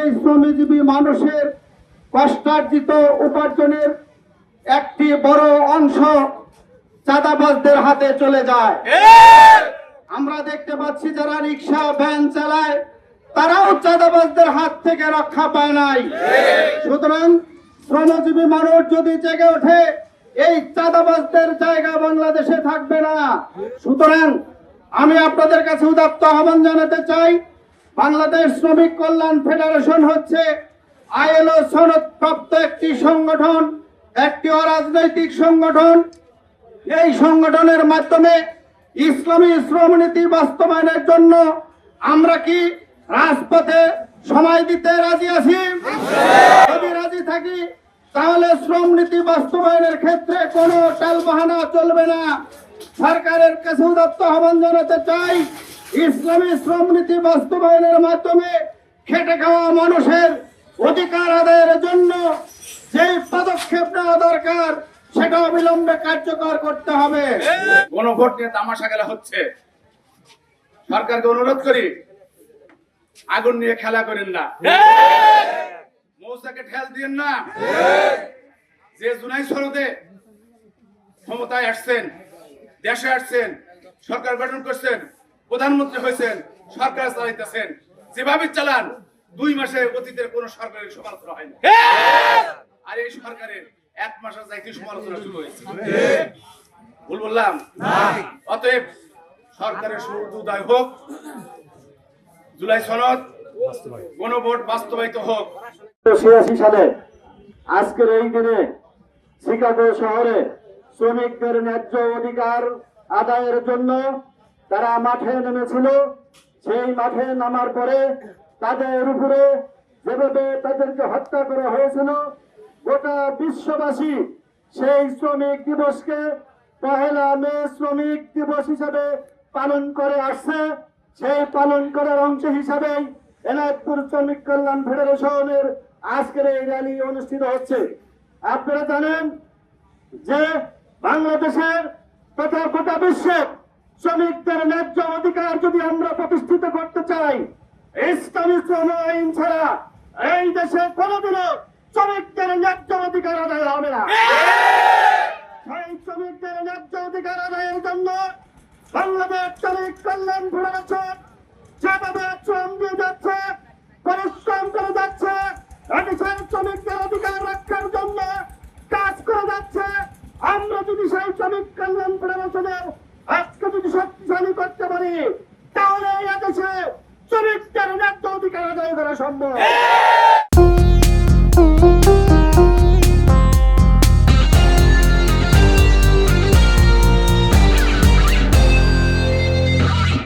এই শ্রমজীবী মানুষের কষ্টার্জিত উপার্জনের একটি বড় অংশ চাঁদাবাজদের হাতে চলে যায়। আমরা দেখতে পাচ্ছি যারা রিক্সা ভ্যান চালায় তারাও চাঁদাবাজদের হাত থেকে রক্ষা পায় নাই। সুতরাং শ্রমজীবী মানুষ যদি জেগে ওঠে এই চাঁদাবাজদের জায়গা বাংলাদেশে থাকবে না। সুতরাং আমি আপনাদের কাছে উদাত্ত আহ্বান জানাতে চাই, বাংলাদেশ শ্রমিক কল্যাণ ফেডারেশন হচ্ছে আইএলও সনদপ্রাপ্ত একটি সংগঠন, একটি অরাজনৈতিক সংগঠন। এই সংগঠনের মাধ্যমে ইসলামী শ্রমনীতি বাস্তবায়নের জন্য আমরা কি রাজপথে সময় দিতে রাজি আছি? যদি রাজি থাকি তাহলে শ্রমনীতি বাস্তবায়নের ক্ষেত্রে কোনো টালবাহানা চলবে না। সরকারের কাছে উদাত্ত আহ্বান জানাতে চাই, ইসলামী শ্রমনীতি বাস্তবায়নের মাধ্যমে খেটে খাওয়া মানুষের অধিকার আদায়ের জন্য যে পদক্ষেপ নেওয়া দরকার সেটা অবিলম্বে কার্যকর করতে হবে। গণভোট নিয়ে তামাশা খেলা হচ্ছে। সরকারকে অনুরোধ করি, আগুন নিয়ে খেলা করেন না, মৌচাকে ঠেল দিয়েন না। যে জুলাই সনদে ক্ষমতায় আসছেন, দেশে আসছেন, সরকার গঠন করছেন, প্রধানমন্ত্রী হয়েছেন, সরকার চালাইতেছেন, যেভাবে চালান 2 মাসে অতীতের কোন সরকারের সমালোচনা হয়নি। আর এই সরকারের 1 মাসের যাইতে সমালোচনা শুরু হয়েছে। ভুল বললাম? অতএব সরকারের সুদয় হোক, জুলাই সনদ গণভোট বাস্তবায়িত হোক। 1986 সালে আজকের এই দিনে শিকাগো শহরে শ্রমিকদের ন্যায্য অধিকার আদায়ের জন্য তারা মাঠে নেমেছিল। সেই মাঠে নামার পরে তাদের উপরে যেভাবে তাদেরকে হত্যা করা হয়েছিল, গোটা বিশ্ববাসী সেই শ্রমিক দিবসকে 1 মে শ্রমিক দিবস হিসাবে পালন করে আসছে। সেই পালন করার অংশ হিসাবেই এনায়তপুর শ্রমিক কল্যাণ ফেডারেশনের আজকের এই র্যালি অনুষ্ঠিত হচ্ছে। আপনারা জানেন যে বাংলাদেশের তথা গোটা বিশ্বের শ্রমিকদের ন্যায্য অধিকার যদি আমরা প্রতিষ্ঠিত করতে চাই, ইসলামী শ্রম আইন ছাড়া এই দেশে কোনোদিনও শ্রমিকদের ন্যায্য অধিকার আদায় হবে না। সেই শ্রমিকদের ন্যায্য অধিকার আদায়ের জন্য বাংলাদেশ শ্রমিক কল্যাণ ফেডারেশন যেভাবে শ্রম দিয়ে যাচ্ছে, পরিশ্রম করে যাচ্ছে, এদেশের শ্রমিকদের অধিকার রক্ষার জন্য কাজ করে যাচ্ছে। আমরা যদি সেই শ্রমিক কল্যাণ ফেডারেশনের আজকে যদি শক্তিশালী করতে পারি, তাহলে এদেশে শ্রমিকদের ন্যায্য অধিকার আদায় করা সম্ভব।